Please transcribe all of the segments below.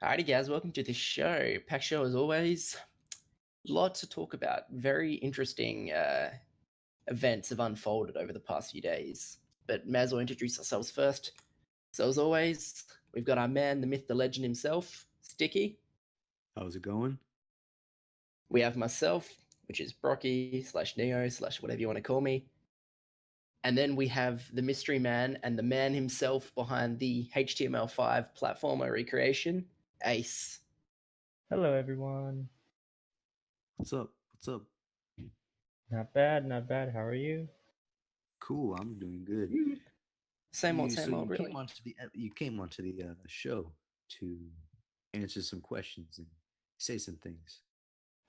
Alrighty, guys, welcome to the show. Pack show as always. Lot to talk about. Very interesting events have unfolded over the past few days. But may as well introduce ourselves first. So as always, we've got our man, the myth, the legend himself, Sticki. How's it going? We have myself, which is Brocky / Neo / whatever you want to call me. And then we have the mystery man and the man himself behind the HTML5 platformer recreation, Ace. Hello, everyone. What's up? What's up? Not bad, not bad. How are you? Cool. I'm doing good. Same old, So you really. came onto the show to answer some questions and say some things.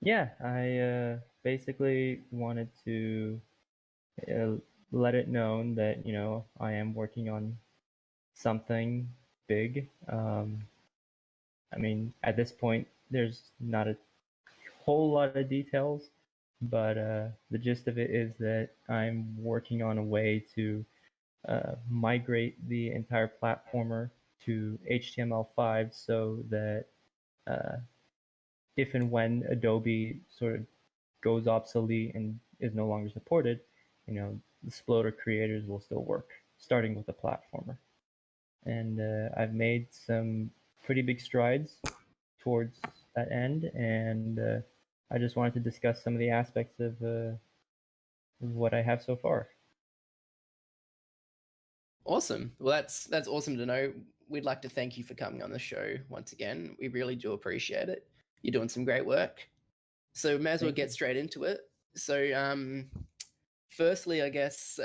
Yeah, I basically wanted to let it known that I am working on something big. I mean, at this point, there's not a whole lot of details, but the gist of it is that I'm working on a way to migrate the entire platformer to HTML5 so that if and when Adobe sort of goes obsolete and is no longer supported, the Sploder creators will still work, starting with a platformer. And I've made some pretty big strides towards that end, and I just wanted to discuss some of the aspects of what I have so far. Awesome. Well, that's awesome to know. We'd like to thank you for coming on the show once again. We really do appreciate it. You're doing some great work. So may as well get straight into it. So firstly, I guess,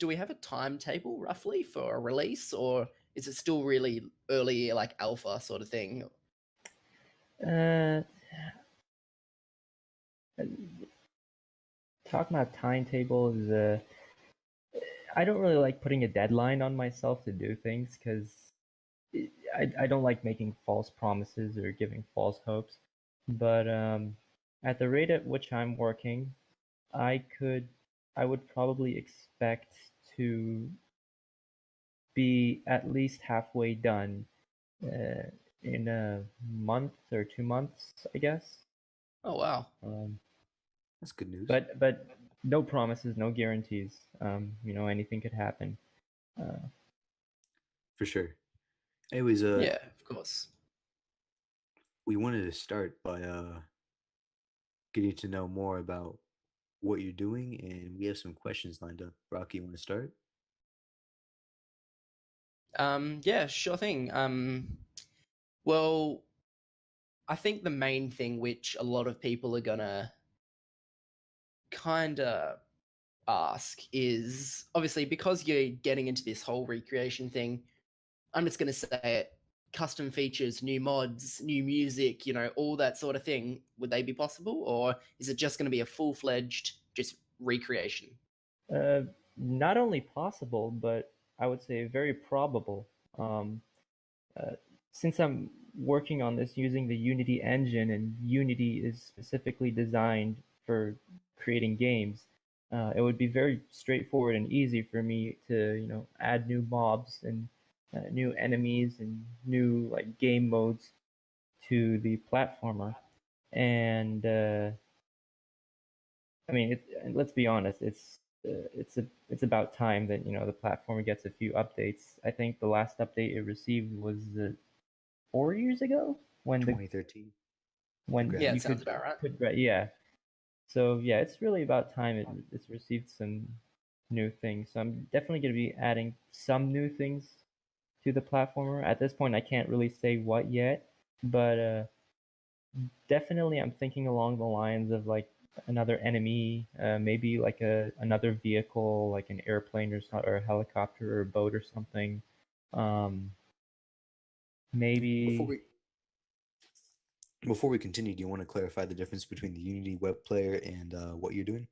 do we have a timetable roughly for a release, or is it still really early, like alpha sort of thing? Talking about timetables, I don't really like putting a deadline on myself to do things because I don't like making false promises or giving false hopes. But at the rate at which I'm working, I would probably expect to be at least halfway done in a month or 2 months, I guess. Oh wow, that's good news. But no promises, no guarantees. Anything could happen. For sure. Anyways, yeah, of course. We wanted to start by getting to know more about what you're doing, and we have some questions lined up. Brocky, you want to start? Yeah, sure thing. Well, I think the main thing which a lot of people are gonna kind of ask is obviously because you're getting into this whole recreation thing. I'm just gonna say it: custom features, new mods, new music, all that sort of thing. Would they be possible, or is it just going to be a full-fledged just recreation? Not only possible, but I would say very probable. Since I'm working on this using the Unity engine, and Unity is specifically designed for creating games, it would be very straightforward and easy for me to add new mobs and new enemies and new game modes to the platformer. And I mean, let's be honest, it's about time that the platformer gets a few updates. I think the last update it received was 4 years ago when 2013. Yeah, it sounds about right. Yeah. So yeah, it's really about time it's received some new things. So I'm definitely going to be adding some new things to the platformer. At this point, I can't really say what yet, but definitely I'm thinking along the lines of like another enemy, maybe like another vehicle, like an airplane or a helicopter or a boat or something. Maybe. Before we continue, do you want to clarify the difference between the Unity web player and what you're doing?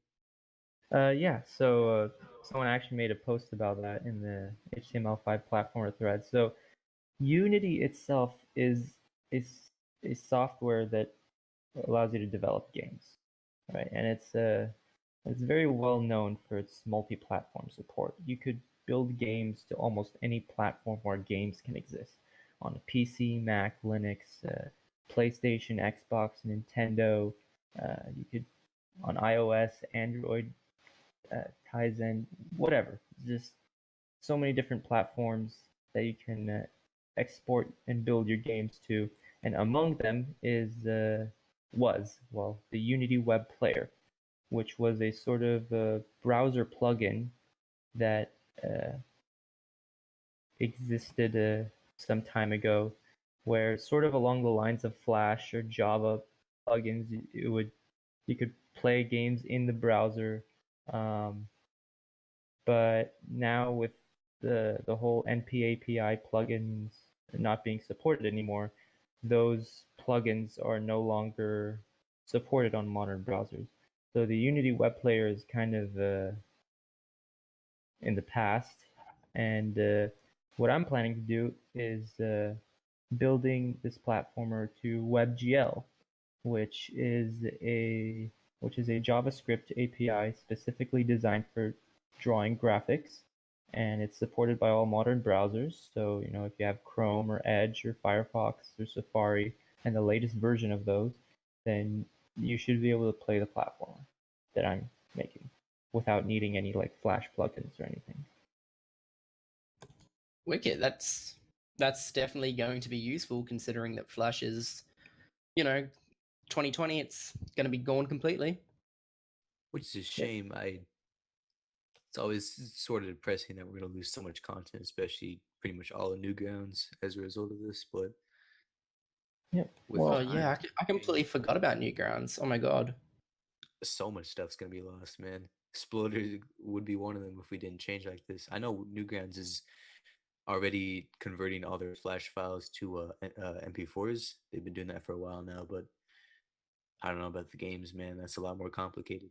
Yeah, so someone actually made a post about that in the HTML5 platformer thread. So Unity itself is a software that allows you to develop games, right? And it's very well known for its multi-platform support. You could build games to almost any platform where games can exist, on a PC, Mac, Linux, PlayStation, Xbox, Nintendo. You could on iOS, Android, Tizen, whatever. Just so many different platforms that you can export and build your games to, and among them was the Unity Web Player, which was a sort of browser plugin that existed some time ago, where sort of along the lines of Flash or Java plugins, you could play games in the browser. But now with the whole NPAPI plugins not being supported anymore, those plugins are no longer supported on modern browsers. So the Unity web player is kind of in the past, and what I'm planning to do is building this platformer to WebGL, which is a JavaScript API specifically designed for drawing graphics, and it's supported by all modern browsers. So, if you have Chrome or Edge or Firefox or Safari and the latest version of those, then you should be able to play the platform that I'm making without needing any like Flash plugins or anything. Wicked. That's definitely going to be useful considering that Flash is, 2020. It's going to be gone completely. Which is a shame. It's always sort of depressing that we're going to lose so much content, especially pretty much all the Newgrounds as a result of this. But Yep. Oh yeah, I completely forgot about Newgrounds. Oh my god. So much stuff's going to be lost, man. Sploder would be one of them if we didn't change like this. I know Newgrounds is already converting all their Flash files to MP4s. They've been doing that for a while now, but I don't know about the games, man. That's a lot more complicated.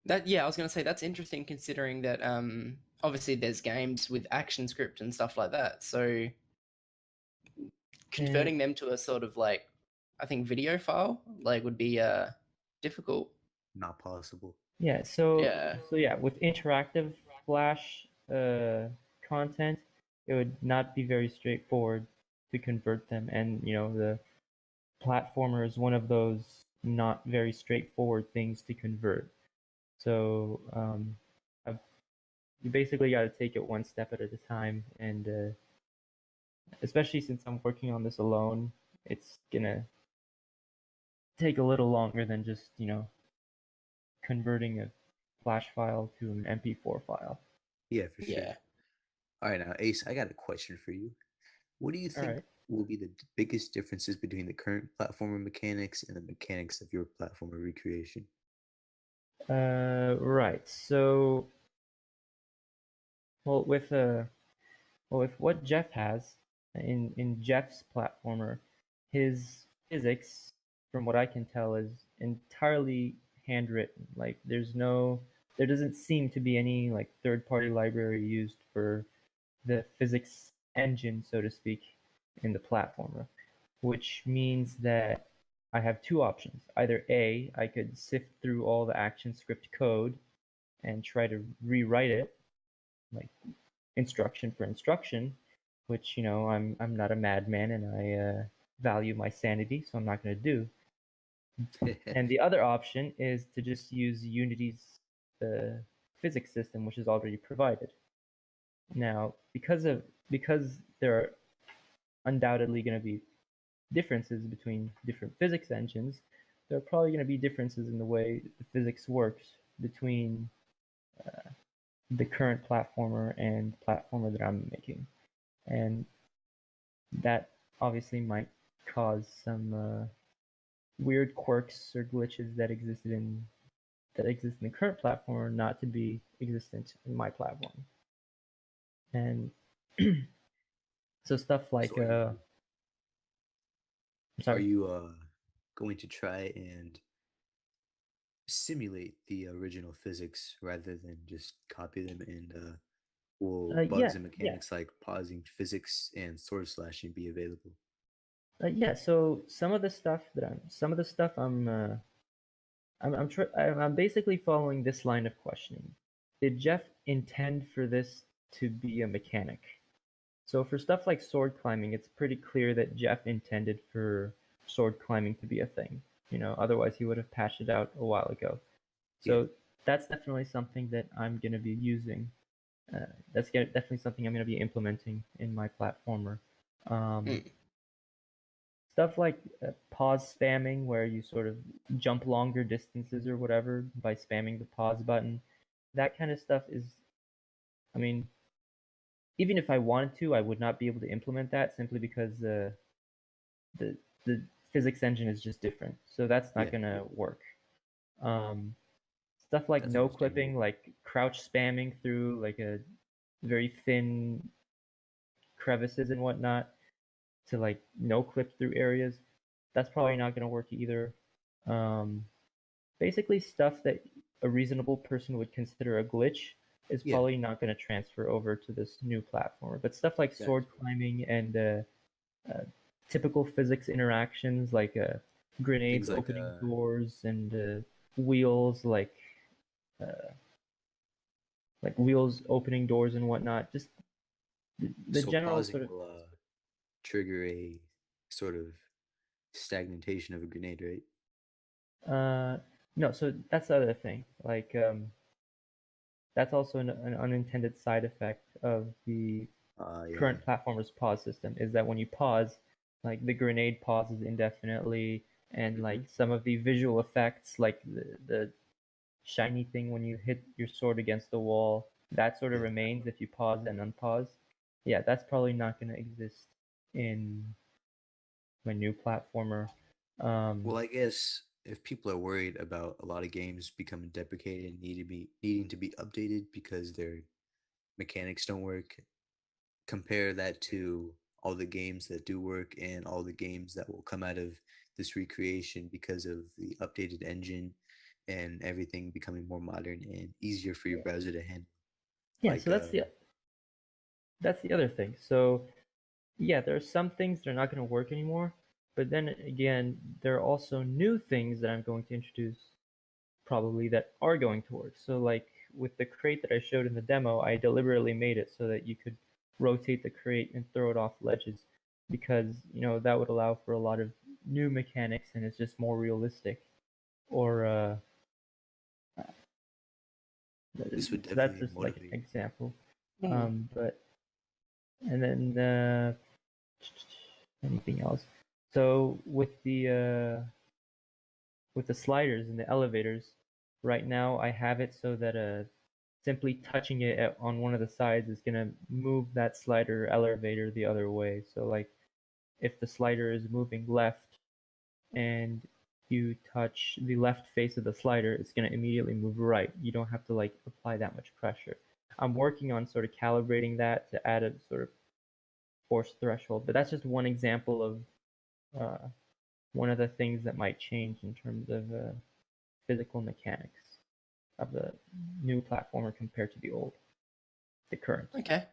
I was going to say that's interesting considering that obviously there's games with action script and stuff like that. So converting them to a sort of like I think video file like would be difficult. Not possible. Yeah, so with interactive Flash content, it would not be very straightforward to convert them, and the platformer is one of those not very straightforward things to convert. So you basically got to take it one step at a time, and especially since I'm working on this alone, it's gonna take a little longer than just converting a Flash file to an MP4 file. Yeah, for sure. Yeah. All right, now Ace, I got a question for you. What do you think will be the biggest differences between the current platformer mechanics and the mechanics of your platformer recreation? Right. So, with what Jeff has in Jeff's platformer, his physics, from what I can tell, is entirely handwritten. Like there doesn't seem to be any like third-party library used for the physics engine, so to speak, in the platformer, which means that I have two options. Either A, I could sift through all the ActionScript code and try to rewrite it, like instruction for instruction, which I'm not a madman and I value my sanity, so I'm not going to do. And the other option is to just use Unity's physics system, which is already provided. Now, because there are undoubtedly going to be differences between different physics engines, there are probably going to be differences in the way the physics works between the current platformer and platformer that I'm making. And that obviously might cause some weird quirks or glitches that exist in the current platform not to be existent in my platform. And so stuff like are you going to try and simulate the original physics rather than just copy them, and will bugs and mechanics like pausing physics and sword slashing be available? So some of the stuff I'm basically following this line of questioning. Did Jeff intend for this to be a mechanic? So for stuff like sword climbing, it's pretty clear that Jeff intended for sword climbing to be a thing. Otherwise he would have patched it out a while ago. So that's definitely something that I'm going to be using. That's definitely something I'm going to be implementing in my platformer. Stuff like pause spamming, where you sort of jump longer distances or whatever by spamming the pause button. That kind of stuff is, I mean, even if I wanted to, I would not be able to implement that simply because the physics engine is just different. So that's not gonna work. Stuff like That's no understandable. clipping, like crouch spamming through like a very thin crevices and whatnot to like no clip through areas. That's probably not gonna work either. Basically stuff that a reasonable person would consider a glitch is probably not going to transfer over to this new platform. But stuff like sword climbing and typical physics interactions like grenades Things like opening doors and wheels like wheels opening doors and whatnot. Just the so general pausing sort of will trigger a sort of stagnation of a grenade, right? no. So that's the other thing. Like that's also an unintended side effect of the current platformer's pause system, is that when you pause, like the grenade pauses indefinitely, and like some of the visual effects, like the shiny thing when you hit your sword against the wall, that sort of remains if you pause and unpause. Yeah, that's probably not going to exist in my new platformer. Well, I guess if people are worried about a lot of games becoming deprecated and needing to be updated because their mechanics don't work, compare that to all the games that do work and all the games that will come out of this recreation because of the updated engine and everything becoming more modern and easier for your browser to handle. Yeah, so that's the other thing. So yeah, there are some things that are not going to work anymore, but then again, there are also new things that I'm going to introduce probably that are going to work. So like with the crate that I showed in the demo, I deliberately made it so that you could rotate the crate and throw it off ledges, because that would allow for a lot of new mechanics and it's just more realistic. Or This would so that's definitely just like an motivate. example. But and then anything else? So with the sliders and the elevators, right now I have it so that simply touching it on one of the sides is gonna move that slider elevator the other way. So like if the slider is moving left and you touch the left face of the slider, it's gonna immediately move right. You don't have to like apply that much pressure. I'm working on sort of calibrating that to add a sort of force threshold, but that's just one example of one of the things that might change in terms of physical mechanics of the new platformer compared to the current. Okay.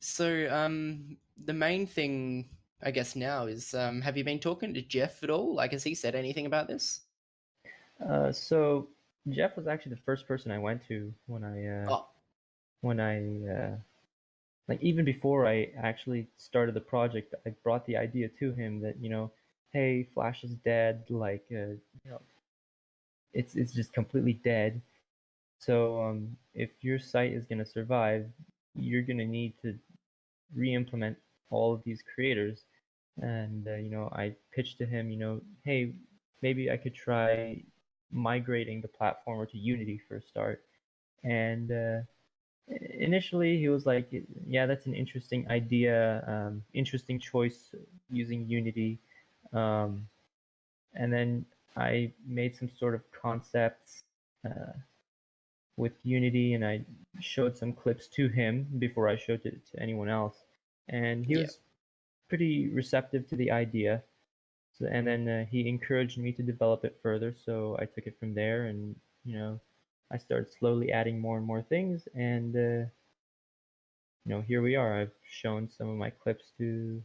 So, the main thing, I guess, now is, have you been talking to Jeff at all? Like, has he said anything about this? So Jeff was actually the first person I went to when I like even before I actually started the project. I brought the idea to him that hey, Flash is dead. Like it's just completely dead. So if your site is going to survive, you're going to need to re-implement all of these creators. And I pitched to him, hey, maybe I could try migrating the platformer to Unity for a start. And initially he was like, yeah, that's an interesting idea, interesting choice using Unity. Um, and then I made some sort of concepts with Unity, and I showed some clips to him before I showed it to anyone else. And he was pretty receptive to the idea. So, and then he encouraged me to develop it further, so I took it from there, and I started slowly adding more and more things, and here we are. I've shown some of my clips to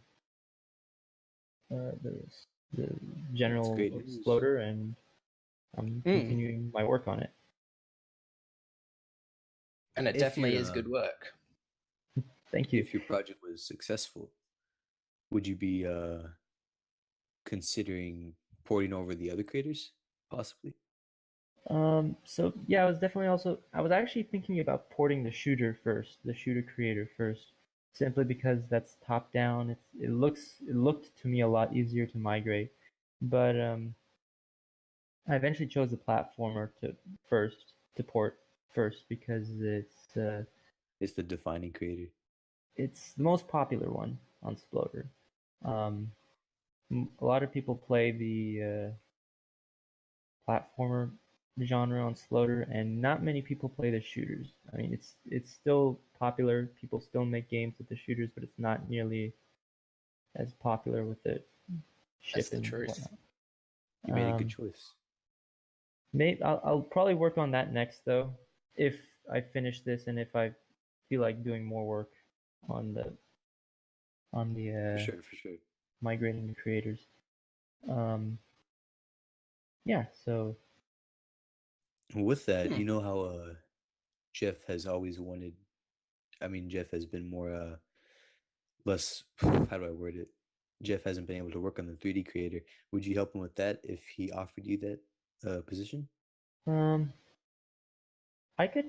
the That's general great news. Sploder, and I'm continuing my work on it. And it If definitely you're is good work. Thank you. If your project was successful, would you be considering porting over the other creators, possibly? So yeah, I was actually thinking about porting the shooter first, the shooter creator first, simply because that's top down. It looked to me a lot easier to migrate, but I eventually chose the platformer to port first because It's the defining creator. it's the most popular one on Sploder. A lot of people play the platformer genre on Sploder, and not many people play the shooters. I mean, it's still popular. People still make games with the shooters, but it's not nearly as popular with the That's the shipping and truth. whatnot. You made a good choice. Maybe I'll probably work on that next though, if I finish this and if I feel like doing more work on the For sure. migrating the creators. Yeah, so With that, you know how Jeff has always wanted. I mean, Jeff has been more less. How do I word it? Jeff hasn't been able to work on the 3D creator. Would you help him with that if he offered you that position? I could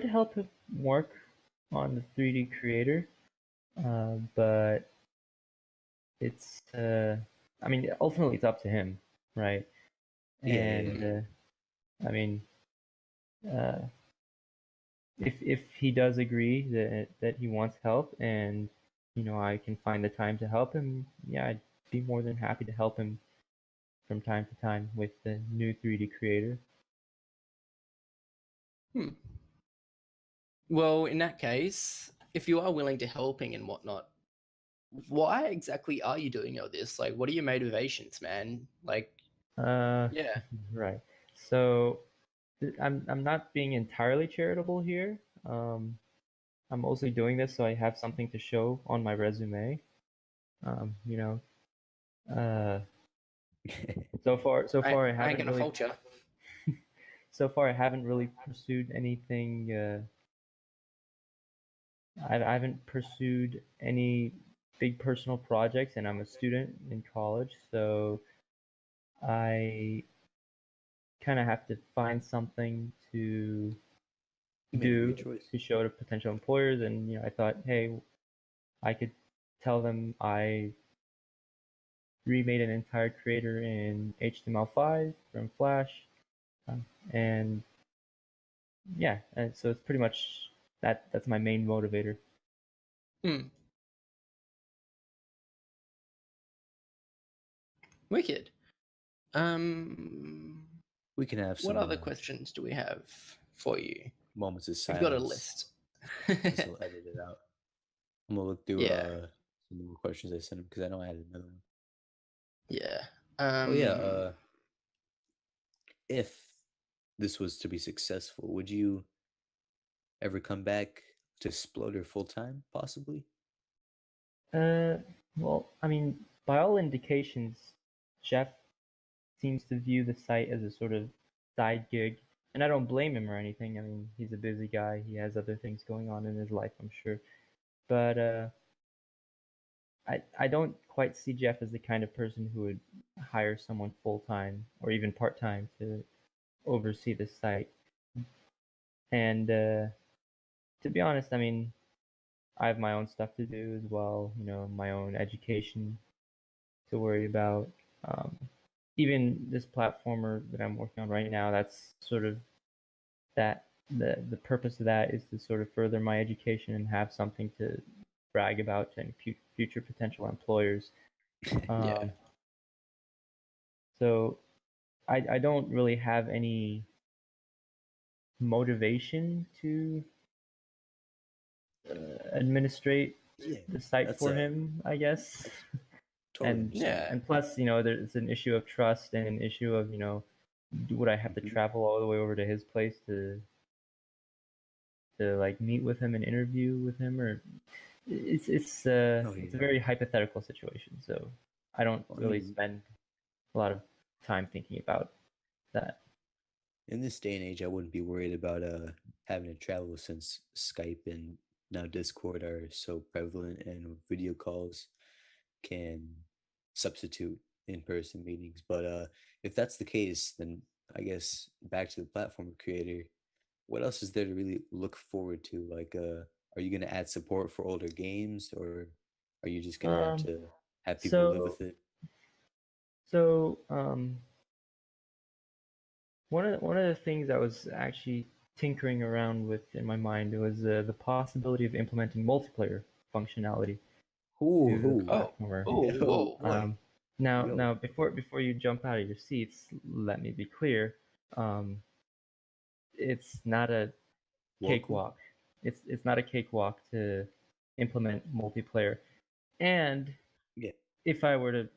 help him work on the 3D creator, but it's I mean ultimately it's up to him, right? Yeah. And I mean if he does agree that he wants help and I can find the time to help him, yeah, I'd be more than happy to help him from time to time with the new 3D creator. Well, in that case, if you are willing to helping and whatnot, why exactly are you doing all this? Like, what are your motivations, man? Like, yeah. Right. So I'm not being entirely charitable here. I'm mostly doing this so I have something to show on my resume. You know, so far I I ain't haven't gonna really fault you. so far I haven't really pursued anything. I haven't pursued any big personal projects, and I'm a student in college, so I kind of have to find something to You made a do good choice. to show to potential employers. And I thought, hey, I could tell them I remade an entire creator in HTML5 from Flash, and yeah, and so it's pretty much that's my main motivator. Wicked. We can have What some other questions do we have for you? moments of We've silence. got a list. This will edit it out. I'm gonna look through Yeah. some more questions I sent him because I know I had another one. Yeah. Oh yeah. If this was to be successful, would you ever come back to Sploder full time, possibly? Well, I mean, by all indications, Jeff seems to view the site as a sort of side gig, and I don't blame him or anything. I mean, he's a busy guy. He has other things going on in his life, I'm sure. But I don't quite see Jeff as the kind of person who would hire someone full time or even part time to oversee the site. And to be honest, I mean, I have my own stuff to do as well. My own education to worry about. Um, Even this platformer that I'm working on right now, that's sort of that the purpose of that is to sort of further my education and have something to brag about to future potential employers. Yeah. So I don't really have any motivation to administrate Yeah, the site that's for him, I guess. totally And understandable. and plus, there's an issue of trust and an issue of, would I have to travel all the way over to his place to like meet with him and interview with him, or it's Oh a yeah. very hypothetical situation, so I don't I really mean, spend a lot of time thinking about that. in this day and age, I wouldn't be worried about having to travel since Skype and now Discord are so prevalent and video calls can substitute in-person meetings. But if that's the case, then I guess back to the platform creator, what else is there to really look forward to? Like, are you gonna add support for older games, or are you just gonna have Um, to have people live so with it? so one of the things I was actually tinkering around with in my mind was the possibility of implementing multiplayer functionality Ooh, to the ooh, Oh, platformer. oh, yo, whoa. boy, yo, Now before you jump out of your seats, let me be clear. Um, it's not a welcome. cakewalk. It's not a cakewalk to implement multiplayer. And Yeah, if I were to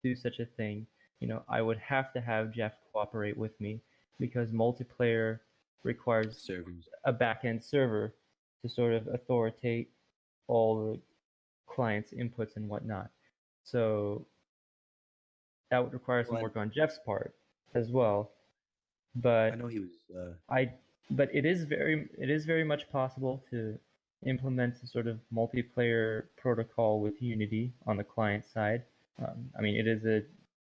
do such a thing, I would have to have Jeff cooperate with me because multiplayer requires servers. a backend server to sort of authoritate all the client's inputs and whatnot. So that would require some Well, work on Jeff's part as well. I But know he was. I but it is very much possible to implement a sort of multiplayer protocol with Unity on the client side. I mean, it is a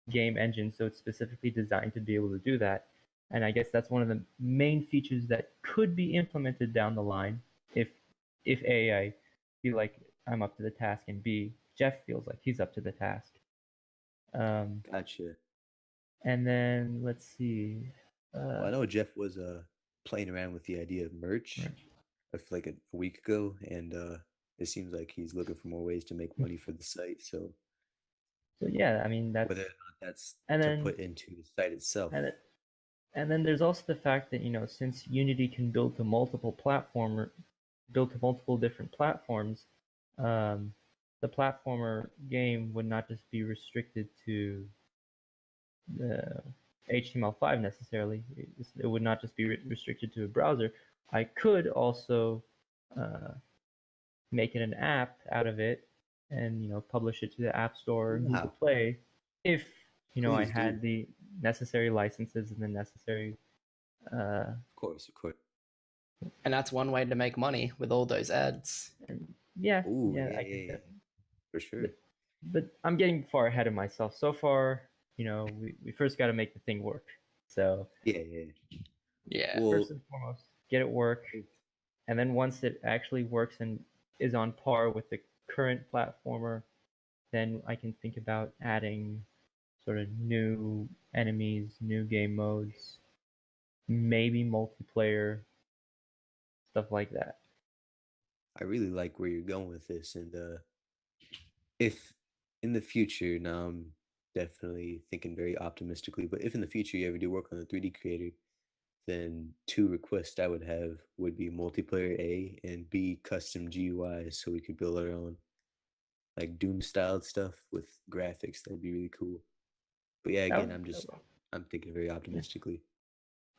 game engine, so it's specifically designed to be able to do that. And I guess that's one of the main features that could be implemented down the line if if A, I feel like I'm up to the task, and B, Jeff feels like he's up to the task. Um, Gotcha. and then let's see. Well, Uh, I know Jeff was playing around with the idea of merch, right. I feel like a week ago, and it seems like he's looking for more ways to make money for the site. So So yeah, I mean whether or that's not that's and to then put into the site itself. and and then there's also the fact that since Unity can build to multiple different platforms, um, the platformer game would not just be restricted to the HTML5 necessarily. It would not just be restricted to a browser. I could also uh, make it an app out of it and publish it to the App Store and Google Wow, Play if I please do. had the necessary licenses and the necessary Of course, of course. And that's one way to make money with all those ads. and yeah, Ooh, yeah, yeah, I yeah, could yeah, definitely. for sure. But I'm getting far ahead of myself. So far, we first got to make the thing work. So Yeah, yeah. Yeah. Well, first and foremost, get it work, and then once it actually works and is on par with the current platformer, then I can think about adding sort of new enemies, new game modes, maybe multiplayer, stuff like that. I really like where you're going with this, and if in the future, now I'm definitely thinking very optimistically, but if in the future you ever do work on the 3D creator, then two requests I would have would be multiplayer A and B custom GUIs so we could build our own like Doom styled stuff with graphics. That'd be really cool. But yeah, That again, would, that would- I'm thinking very yeah, optimistically.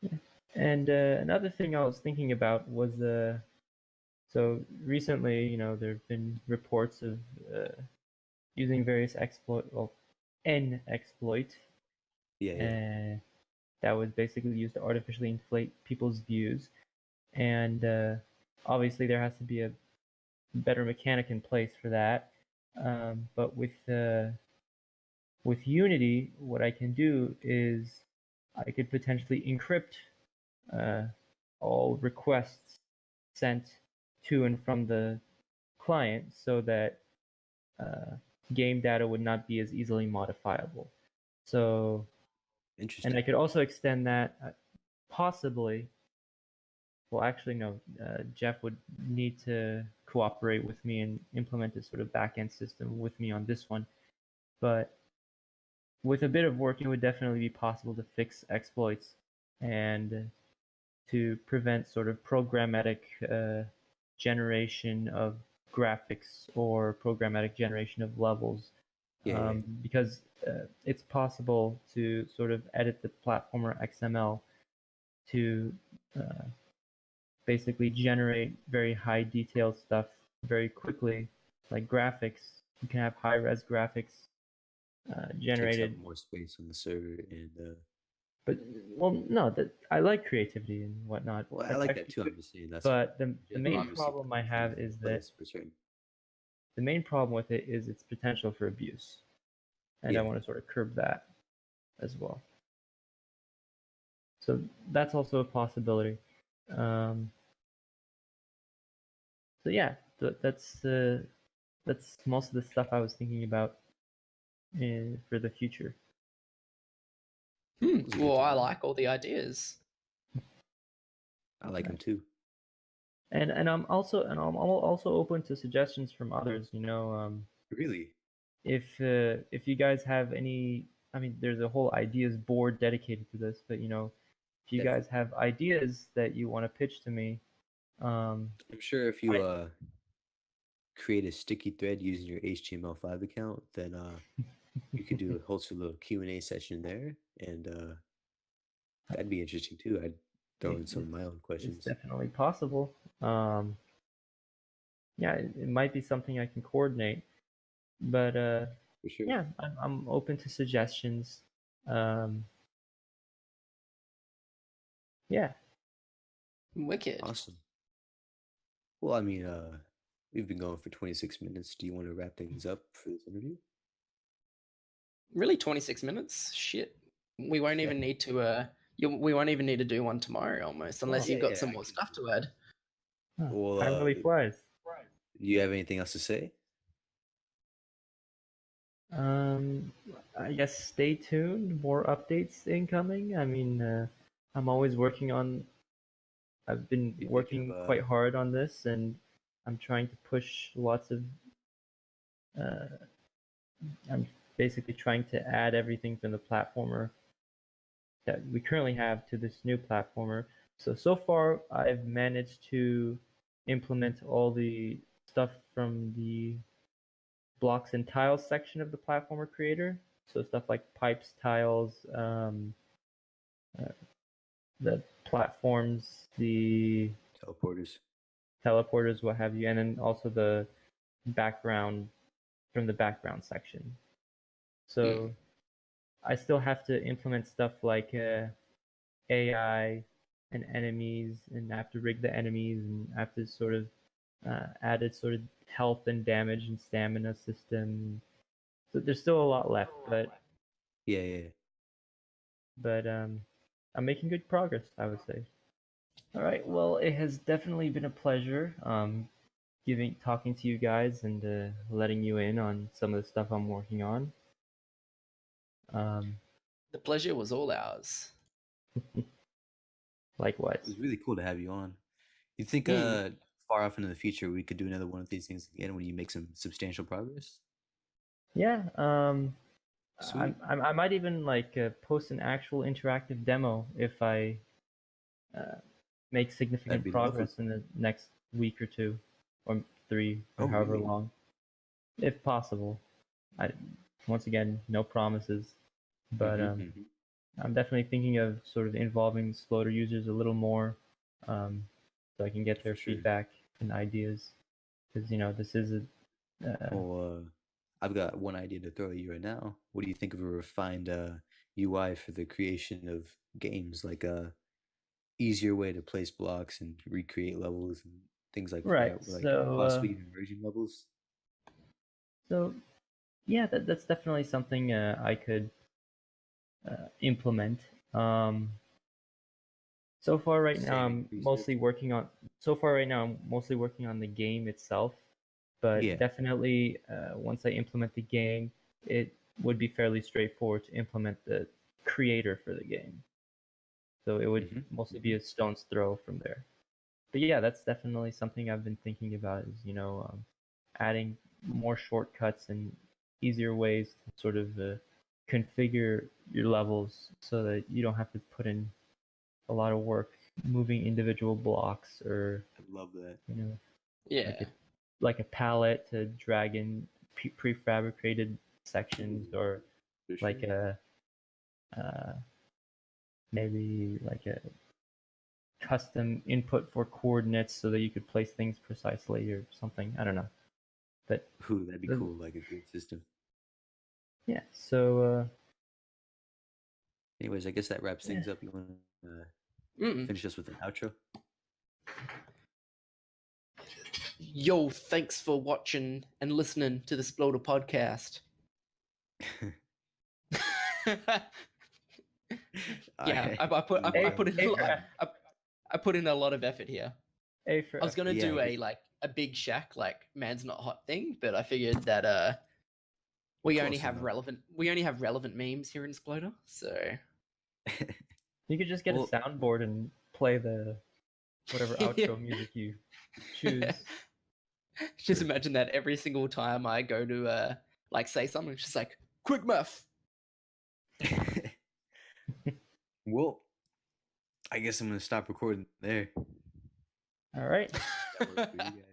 yeah. And another thing I was thinking about was so recently, there have been reports of using various N exploit, Yeah, yeah. and that was basically used to artificially inflate people's views. And obviously, there has to be a better mechanic in place for that. But with Unity, what I can do is I could potentially encrypt uh, all requests sent to and from the client so that uh, game data would not be as easily modifiable. So, and Interesting. I could also extend that possibly. Well, actually, no. Jeff would need to cooperate with me and implement a sort of backend system with me on this one. But with a bit of work, it would definitely be possible to fix exploits and to prevent sort of programmatic generation of graphics or programmatic generation of levels. Yeah, yeah. Because it's possible to sort of edit the platformer XML to uh, basically generate very high detailed stuff very quickly, like graphics. You can have high res graphics Takes up generated. more space on the server and But well, no, that I like creativity and whatnot. Well, I That's like that actually too. good. I'm just saying that's But the just main obviously problem I things have in is that place for certain. the main problem with it is its potential for abuse, and I Yeah, want to sort of curb that as well. So that's also a possibility. Um, so yeah, that's most of the stuff I was thinking about for the future. those are good Well, to I know. like all the ideas. I like them Right. too. And I'm also open to suggestions from others. Really? If you guys have any, I mean, there's a whole ideas board dedicated to this, but if you guys Definitely. have ideas that you want to pitch to me, I'm sure if you create a sticky thread using your HTML5 account, then you could do a host a little Q&A session there, and that'd be interesting too. I'd throw in some of my own it's questions definitely possible. Um, yeah, it might be something I can coordinate, but for sure. yeah, I'm open to suggestions. Um, yeah, Wicked. Awesome. Well, I mean, we've been going for 26 minutes. Do you want to wrap things up for this interview? Really, 26 minutes? Shit. We won't Yeah. even need to. We won't even need to do one tomorrow, almost, well, unless Yeah, you've got yeah, some I more can. stuff to add. Well, time really flies. do you have anything else to say? Um, I guess stay tuned. More updates incoming. I mean, I'm always working on. I've been You thinking working of quite hard on this, and I'm trying to push lots of. Uh, I'm basically trying to add everything from the platformer that we currently have to this new platformer. So far, I've managed to implement all the stuff from the blocks and tiles section of the platformer creator. So stuff like pipes, tiles, uh, the platforms, the teleporters? teleporters, what have you, and then also the background from the background section. Hmm. So I still have to implement stuff like AI and enemies, and I have to rig the enemies, and I have to sort of added sort of health and damage and stamina system. So there's still a lot left, Yeah, yeah. but I'm making good progress, I would say. All right, well, it has definitely been a pleasure giving talking to you guys and letting you in on some of the stuff I'm working on. Um, The pleasure was all ours. It likewise. was really cool to have you on. You think Hmm. far off into the future we could do another one of these things again when you make some substantial progress? Yeah, Sweet. I might even like post an actual interactive demo if I uh, make That'd significant be lovely. progress in the next week or two, or 3, or Oh, however really? long, if possible. I once again, no promises, but Mm-hmm. I'm definitely thinking of sort of involving Sploder users a little more, so I can get For their sure. feedback and ideas, because this is a Well, I've got one idea to throw at you right now. What do you think of a refined UI for the creation of games, like a easier way to place blocks and recreate levels and things like right. that, like So possibly even merging levels? so yeah, that's definitely something I could implement. Um, so far right now, Saving research. I'm mostly working on the game itself, but Yeah. definitely once I implement the game, it would be fairly straightforward to implement the creator for the game. So it would Mm-hmm. mostly be Mm-hmm. a stone's throw from there. But yeah, that's definitely something I've been thinking about is, adding more shortcuts and easier ways to sort of configure your levels so that you don't have to put in a lot of work moving individual blocks, or I love that. Yeah. like a palette to drag in prefabricated sections, or For like sure. a uh, maybe like a custom input for coordinates so that you could place things precisely or something. I don't know, but Ooh, that'd be the, cool, like a grid system. yeah. So Anyways, I guess that wraps things up. You want to Mm. finish us with an outro? Yo, thanks for watching and listening to the Sploder podcast. Yeah, I put in a lot of effort here. A for I was gonna Yeah, do a big Shack like man's not hot thing, but I figured that we Close only have enough. relevant memes here in Sploder, so You could just get Well- a soundboard and play the whatever outro music you choose. Just imagine that every single time I go to like say something, it's just like quick math. Well, I guess I'm gonna stop recording there. All right. That works for you guys.